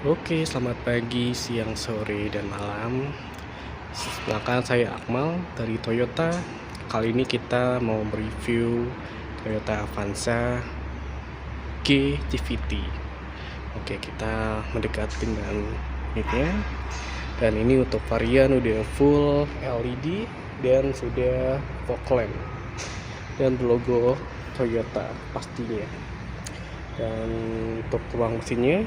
Oke, selamat pagi, siang, sore, dan malam. Silakan, saya Akmal dari Toyota. Kali ini kita mau mereview Toyota Avanza G GVT. Oke, kita mendekat dengan unitnya. Dan ini untuk varian udah full LED dan sudah fog lamp dan logo Toyota pastinya. Dan untuk ruang mesinnya,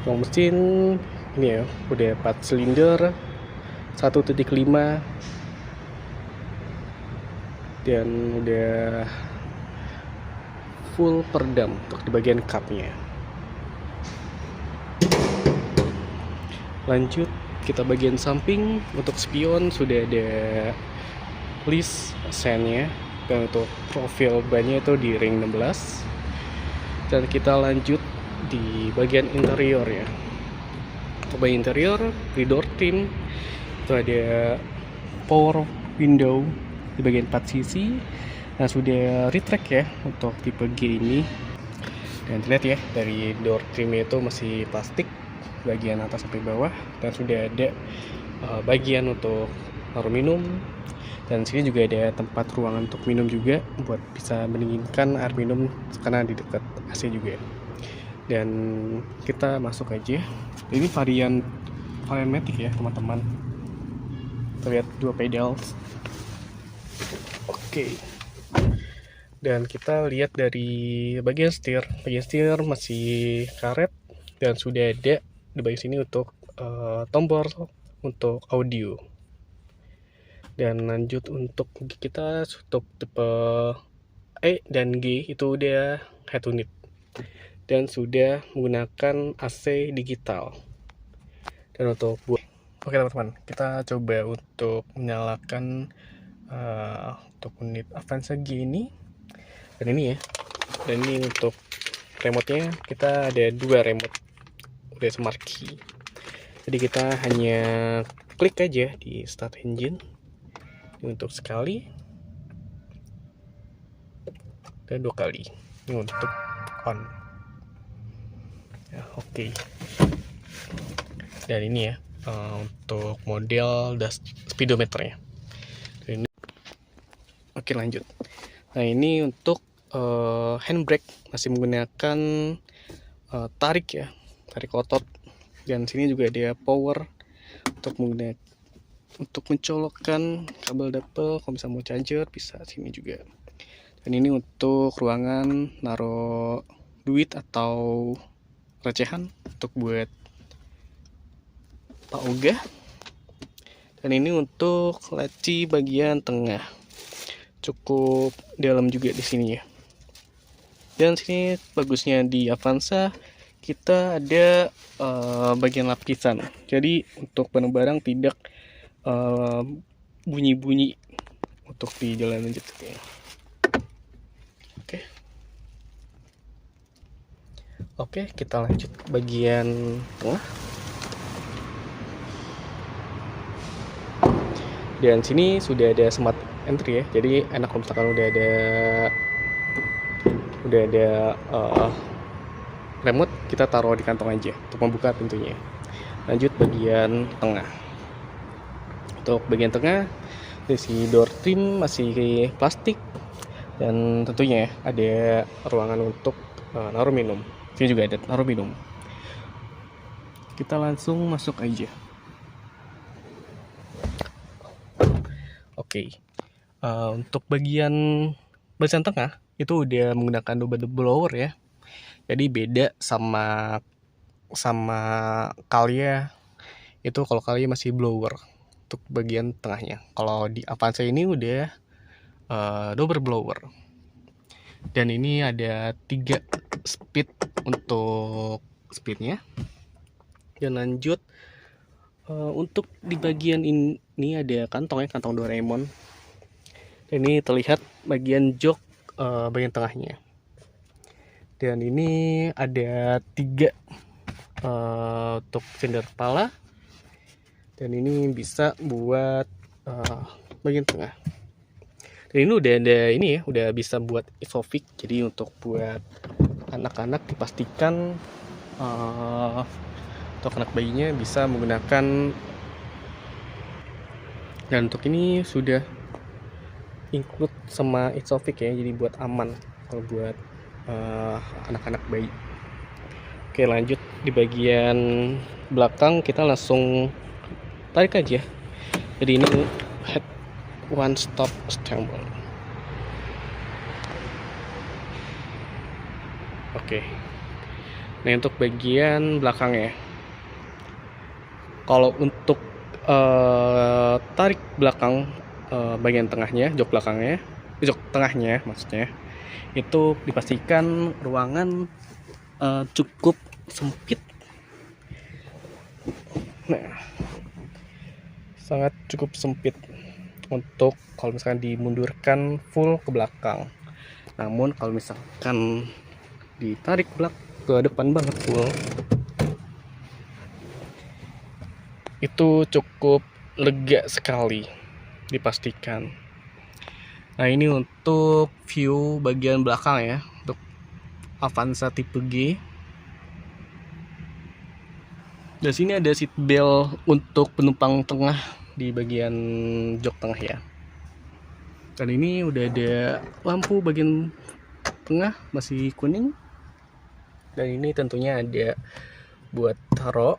ruang mesin ini ya udah 4 silinder 1.5 dan udah full peredam untuk di bagian cupnya. Lanjut kita bagian samping, untuk spion sudah ada list sennya, dan untuk profil bannya itu di ring 16. Dan kita lanjut di bagian interior ya. Untuk bagian interior di door trim itu ada power window di bagian 4 sisi. Nah, sudah retract ya untuk tipe G ini. Dan terlihat ya dari door trimnya itu masih plastik bagian atas sampai bawah, dan sudah ada bagian untuk naruh minum. Dan sini juga ada tempat ruangan untuk minum juga, buat bisa mendinginkan air minum karena di dekat AC juga. Dan kita masuk aja. Ini varian Matic ya teman-teman. Terlihat 2 pedal. Oke. Dan kita lihat dari bagian setir. Bagian setir masih karet dan sudah ada di bagian sini untuk tombol untuk audio. Dan lanjut untuk kita untuk tipe E dan G itu udah head unit dan sudah menggunakan AC digital. Dan untuk oke teman-teman, kita coba untuk menyalakan untuk unit Avanza G ini. Dan ini ya, dan ini untuk remote-nya kita ada 2 remote, udah smart key. Jadi kita hanya klik aja di start engine. Ini untuk sekali dan 2 kali. Ini untuk on ya. Oke. Dan ini ya untuk model speedometernya. Dan ini. Oke, lanjut. Nah, ini untuk handbrake masih menggunakan tarik ya, tarik otot. Dan sini juga ada power untuk menggunakan untuk mencolokkan kabel double. Kalau misalnya mau charger bisa sini juga. Dan ini untuk ruangan naruh duit atau recehan untuk buat Pak Oga. Dan ini untuk laci bagian tengah, cukup dalam juga di sini ya. Dan sini bagusnya di Avanza kita ada bagian lapisan. Jadi untuk barang-barang tidak bunyi-bunyi untuk di jalan lanjut. Oke, kita lanjut bagian tengah. Dan sini sudah ada smart entry ya, jadi enak kalau misalkan udah ada remote, kita taruh di kantong aja untuk membuka pintunya. Lanjut bagian tengah. Untuk bagian tengah, si door trim masih plastik, dan tentunya ada ruangan untuk naruh minum. Sini juga ada naruh minum. Kita langsung masuk aja. Oke. Untuk bagian tengah itu udah menggunakan double blower ya. Jadi beda sama Calya. Itu kalau Calya masih blower untuk bagian tengahnya. Kalau di Avanza ini udah double blower. Dan ini ada 3 speed untuk speednya. Dan lanjut untuk di bagian ini ada kantong ya, kantong Doraemon. Dan ini terlihat bagian jok bagian tengahnya. Dan ini ada 3 untuk sender kepala. Dan ini bisa buat bagian tengah. Dan ini udah ada ini ya, udah bisa buat Isofix. Jadi untuk buat anak-anak dipastikan untuk anak bayinya bisa menggunakan, dan untuk ini sudah include sama Isofix ya, jadi buat aman kalau buat anak-anak bayi. Oke, lanjut di bagian belakang kita langsung tarik aja. Jadi ini head one stop assemble. Oke. Nah, untuk bagian belakang ya. Kalau untuk tarik belakang bagian tengahnya, jok belakangnya, jok tengahnya maksudnya, itu dipastikan ruangan cukup sempit. Nah, sangat cukup sempit untuk kalau misalkan dimundurkan full ke belakang. Namun kalau misalkan ditarik ke depan banget full, itu cukup lega sekali, dipastikan. Nah, ini untuk view bagian belakang ya, untuk Avanza tipe G. Dan sini ada seat belt untuk penumpang tengah di bagian jok tengah ya. Dan ini udah ada lampu bagian tengah masih kuning. Dan ini tentunya ada buat taruh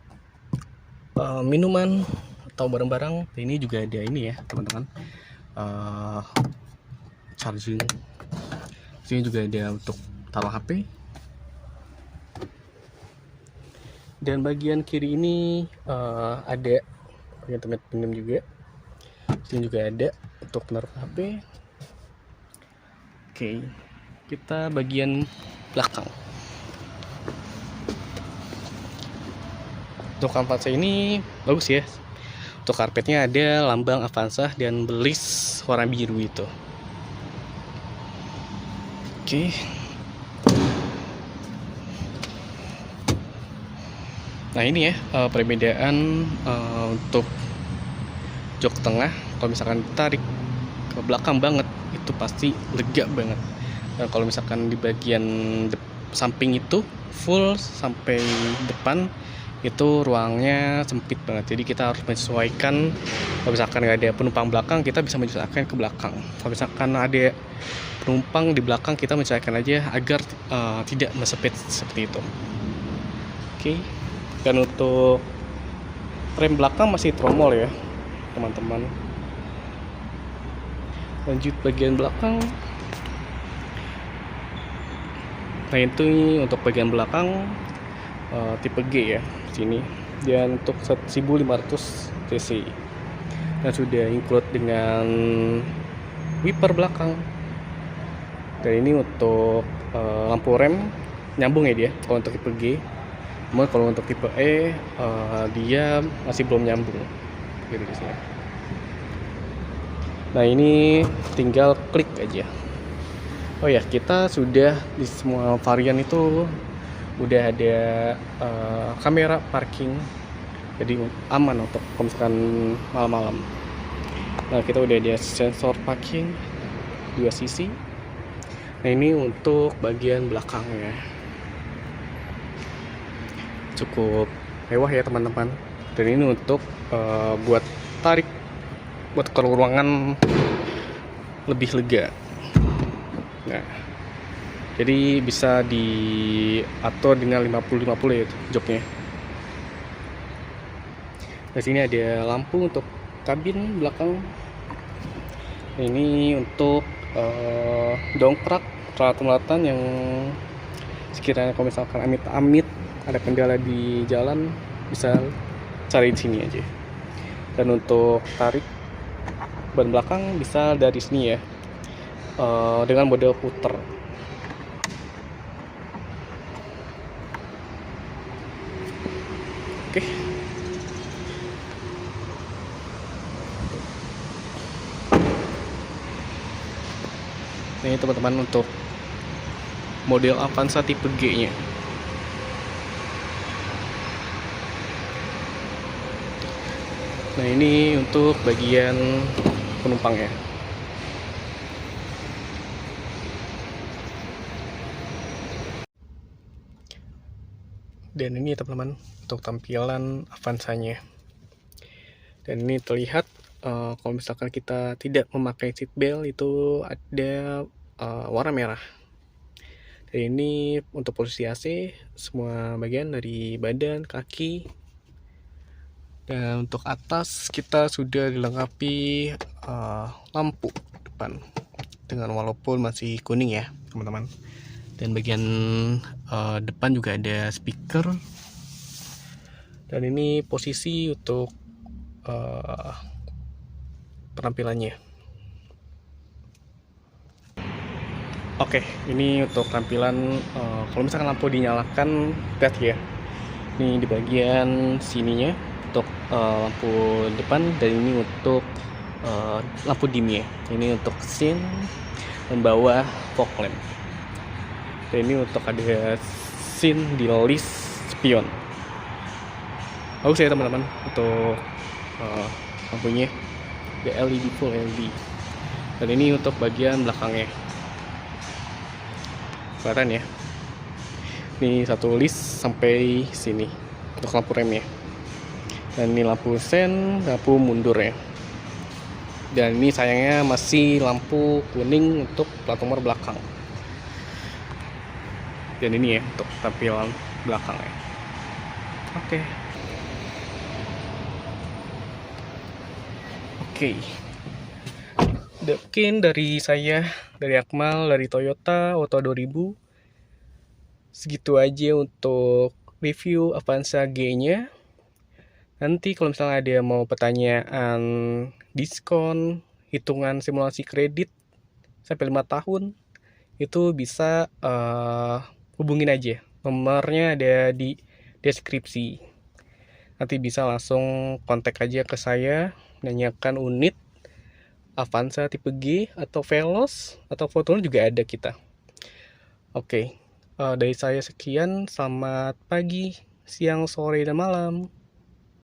minuman atau barang-barang. Ini juga ada ini ya teman-teman, charging. Sini juga ada untuk taruh HP. Dan bagian kiri ini ada bagian tempat minum juga. Sini juga ada untuk menaruh HP. Oke, kita bagian belakang. Untuk Avanza ini bagus ya. Untuk karpetnya ada lambang Avanza dan belis warna biru itu. Oke. Nah, ini ya perbedaan untuk jok tengah. Kalau misalkan tarik ke belakang banget, itu pasti lega banget. Dan kalau misalkan di bagian samping itu full sampai depan, itu ruangnya sempit banget. Jadi kita harus menyesuaikan. Kalau misalkan nggak ada penumpang belakang, kita bisa menyesuaikan ke belakang. Kalau misalkan ada penumpang di belakang, kita menyesuaikan aja agar tidak mesempit seperti itu. Oke. Dan untuk rem belakang masih tromol ya teman-teman. Lanjut bagian belakang. Nah, itu untuk bagian belakang tipe G ya sini. Dan untuk 1500 cc dan sudah include dengan wiper belakang. Dan ini untuk lampu rem nyambung ya dia kalau untuk tipe G. Namun kalau untuk tipe E dia masih belum nyambung gitu di sini. Nah, ini tinggal klik aja. Oh ya, kita sudah di semua varian itu udah ada kamera parking, jadi aman untuk kalau misalkan malam-malam. Nah, kita udah ada sensor parking 2 sisi. Nah, ini untuk bagian belakangnya cukup mewah ya teman-teman. Dan ini untuk buat tarik buat ke ruangan lebih lega. Nah, jadi bisa diatur dengan 50-50 ya joknya. Di sini ada lampu untuk kabin belakang. Ini untuk dongkrak peralatan-peralatan yang sekiranya kalau misalkan amit-amit ada kendala di jalan, bisa cari di sini aja. Dan untuk tarik ban belakang bisa dari sini ya, dengan model puter. Oke. Ini teman-teman untuk model Avanza tipe G nya. Nah, ini untuk bagian penumpangnya. Dan ini teman-teman untuk tampilan Avanza-nya. Dan ini terlihat kalau misalkan kita tidak memakai seat belt itu ada warna merah. Dan ini untuk posisi AC, semua bagian dari badan, kaki. Dan untuk atas kita sudah dilengkapi lampu depan dengan walaupun masih kuning ya teman-teman. Dan bagian depan juga ada speaker. Dan ini posisi untuk penampilannya. Oke, ini untuk tampilan kalau misalkan lampu dinyalakan, lihat ya. Ini di bagian sininya untuk lampu depan, dan ini untuk lampu dimnya. Ini untuk scene dan bawah fog lamp. Dan ini untuk ada scene di list spion. Bagus ya teman-teman untuk lampunya, ada LED, full LED. Dan ini untuk bagian belakangnya, kelihatan ya. Ini satu list sampai sini untuk lampu remnya. Dan ini lampu sen, lampu mundur ya. Dan ini sayangnya masih lampu kuning untuk plat nomor belakang. Dan ini ya untuk tampilan belakang ya. Oke. Mungkin dari saya, dari Akmal, dari Toyota Auto 2000, segitu aja untuk review Avanza G-nya. Nanti kalau misalnya ada mau pertanyaan diskon, hitungan simulasi kredit sampai 5 tahun, itu bisa hubungin aja. Nomornya ada di deskripsi. Nanti bisa langsung kontak aja ke saya, nanyakan unit Avanza tipe G atau Veloz atau Fortuner juga ada kita. Oke, dari saya sekian. Selamat pagi, siang, sore, dan malam.